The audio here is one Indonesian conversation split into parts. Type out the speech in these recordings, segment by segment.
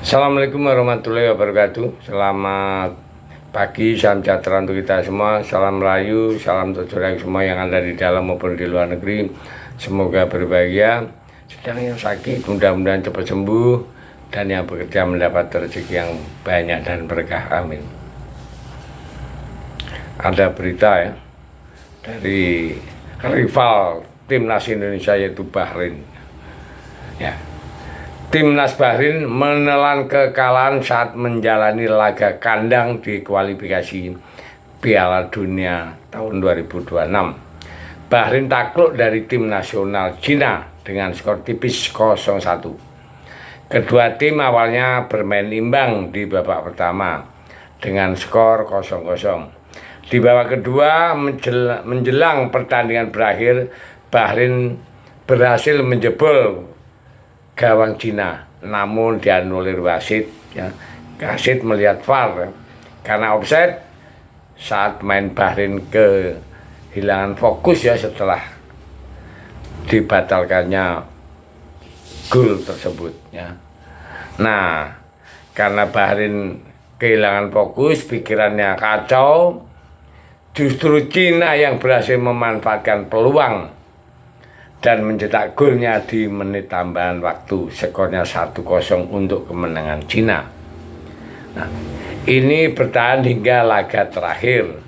Assalamualaikum warahmatullahi wabarakatuh. Selamat pagi, salam sejahtera untuk kita semua. Salam Melayu, salam untuk saudara semua yang ada di dalam maupun di luar negeri. Semoga berbahagia. Sedang yang sakit, mudah-mudahan cepat sembuh. Dan yang bekerja mendapat rezeki yang banyak dan berkah. Amin. Ada berita ya dari rival timnas Indonesia yaitu Bahrain. Ya. Timnas Bahrain menelan kekalahan saat menjalani laga kandang di kualifikasi Piala Dunia tahun 2026. Bahrain takluk dari tim nasional Cina dengan skor tipis 0-1. Kedua tim awalnya bermain imbang di babak pertama dengan skor 0-0. Di babak kedua menjelang pertandingan berakhir, Bahrain berhasil menjebol gawang Cina, namun dianulir wasit. Wasit melihat VAR karena offside saat main Bahrain kehilangan fokus setelah dibatalkannya gol tersebut Nah, karena Bahrain kehilangan fokus, pikirannya kacau, justru Cina yang berhasil memanfaatkan peluang dan mencetak golnya di menit tambahan waktu. Skornya 1-0 untuk kemenangan Cina. Nah, ini bertahan hingga laga terakhir.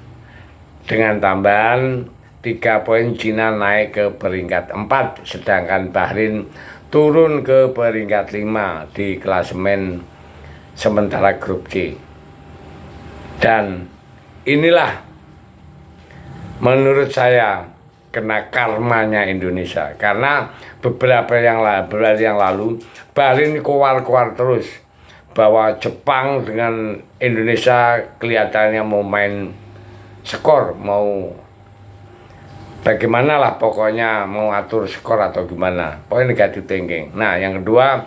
Dengan tambahan 3 poin, Cina naik ke peringkat 4, sedangkan Bahrain turun ke peringkat 5 di klasemen sementara grup C. Dan inilah menurut saya kena karmanya Indonesia, karena beberapa yang lalu Bahrain keluar terus bahwa Jepang dengan Indonesia kelihatannya mau main skor, mau bagaimana lah, pokoknya mau atur skor atau gimana, pokoknya negatif thinking. Nah, yang kedua,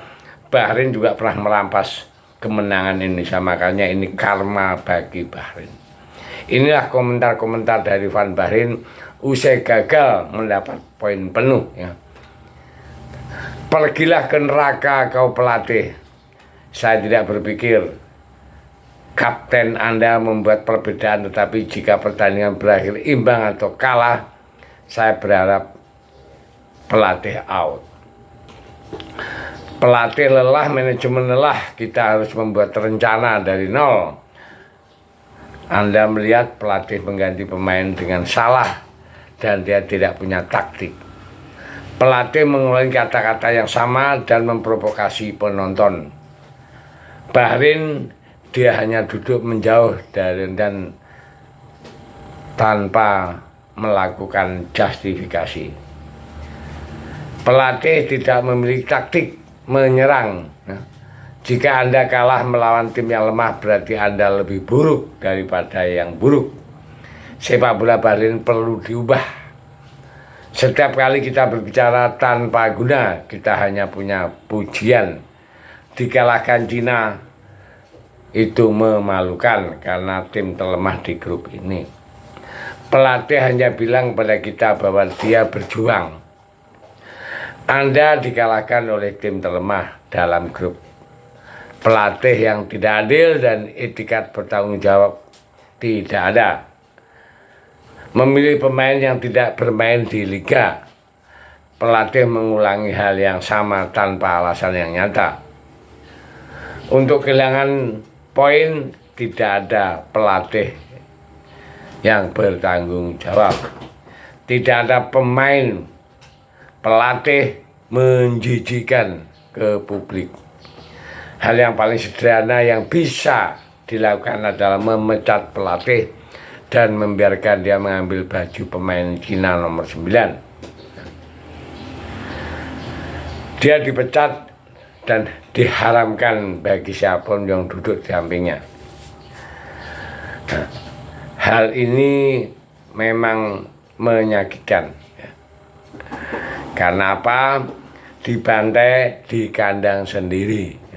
Bahrain juga pernah merampas kemenangan Indonesia, makanya ini karma bagi Bahrain. Inilah komentar-komentar dari fan Bahrain usai gagal mendapat poin penuh Pergilah ke neraka kau pelatih. Saya tidak berpikir kapten Anda membuat perbedaan, tetapi jika pertandingan berakhir imbang atau kalah, saya berharap pelatih out. Pelatih lelah, manajemen lelah, kita harus membuat rencana dari nol. Anda melihat pelatih mengganti pemain dengan salah dan dia tidak punya taktik. Pelatih mengulangi kata-kata yang sama dan memprovokasi penonton. Bahrain dia hanya duduk menjauh dan tanpa melakukan justifikasi. Pelatih tidak memiliki taktik menyerang. Jika Anda kalah melawan tim yang lemah, berarti Anda lebih buruk daripada yang buruk. Sepak bola Bahrain perlu diubah. Setiap kali kita berbicara tanpa guna, kita hanya punya pujian. Dikalahkan Cina itu memalukan karena tim terlemah di grup ini. Pelatih hanya bilang pada kita bahwa dia berjuang. Anda dikalahkan oleh tim terlemah dalam grup. Pelatih yang tidak adil dan etikat bertanggung jawab tidak ada. Memilih pemain yang tidak bermain di liga. Pelatih mengulangi hal yang sama tanpa alasan yang nyata. Untuk kehilangan poin, tidak ada pelatih yang bertanggung jawab. Tidak ada pemain, pelatih menjijikan ke publik. Hal yang paling sederhana yang bisa dilakukan adalah memecat pelatih dan membiarkan dia mengambil baju pemain Cina nomor 9. Dia dipecat dan diharamkan bagi siapapun yang duduk di sampingnya. Nah, hal ini memang menyakitkan. Karena apa? Dibantai di kandang sendiri.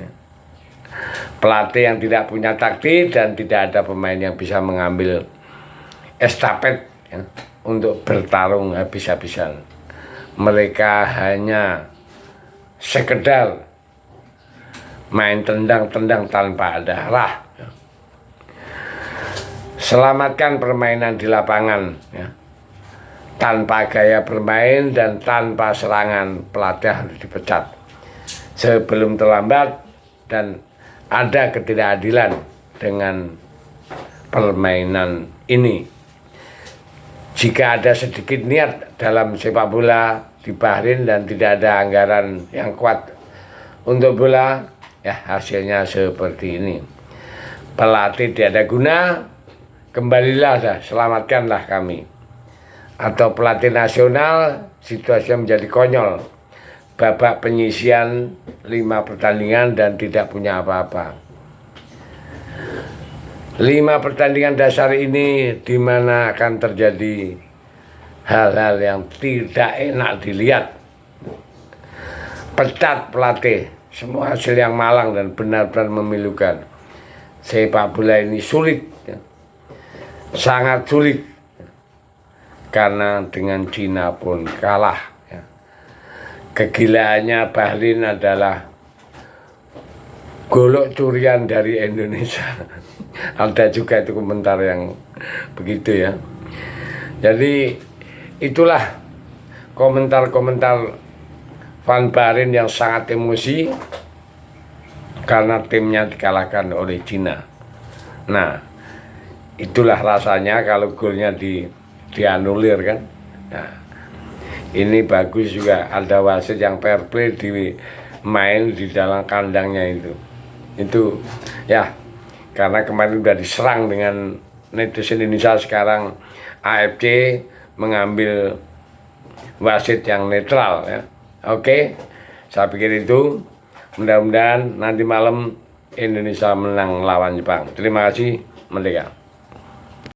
Pelatih yang tidak punya taktik dan tidak ada pemain yang bisa mengambil estafet untuk bertarung habis-habisan. Mereka hanya sekedar main tendang-tendang tanpa ada arah. Selamatkan permainan di lapangan, ya. Tanpa gaya bermain dan tanpa serangan, pelatih harus dipecat sebelum terlambat dan ada ketidakadilan dengan permainan ini. Jika ada sedikit niat dalam sepak bola di Bahrain dan tidak ada anggaran yang kuat untuk bola, ya hasilnya seperti ini. Pelatih tidak ada guna, kembalilah, selamatkanlah kami. Atau pelatih nasional, situasinya menjadi konyol. Babak penyisian 5 pertandingan dan tidak punya apa-apa. 5 pertandingan dasar ini di mana akan terjadi hal-hal yang tidak enak dilihat. Pecat pelatih, semua hasil yang malang dan benar-benar memilukan. Sepak bola ini sulit, ya. Sangat sulit, karena dengan Cina pun kalah, ya. Kegilaannya Bahrain adalah golok curian dari Indonesia. Ada juga itu komentar yang begitu, ya. Jadi itulah komentar-komentar fan Bahrain yang sangat emosi karena timnya dikalahkan oleh Cina. Nah, itulah rasanya kalau golnya dianulir kan. Nah, ini bagus juga ada wasit yang fair play di main di dalam kandangnya itu ya, karena kemarin sudah diserang dengan netizen Indonesia. Sekarang AFC mengambil wasit yang netral, ya. Oke, saya pikir itu. Mudah-mudahan nanti malam Indonesia menang lawan Jepang. Terima kasih, Merdeka.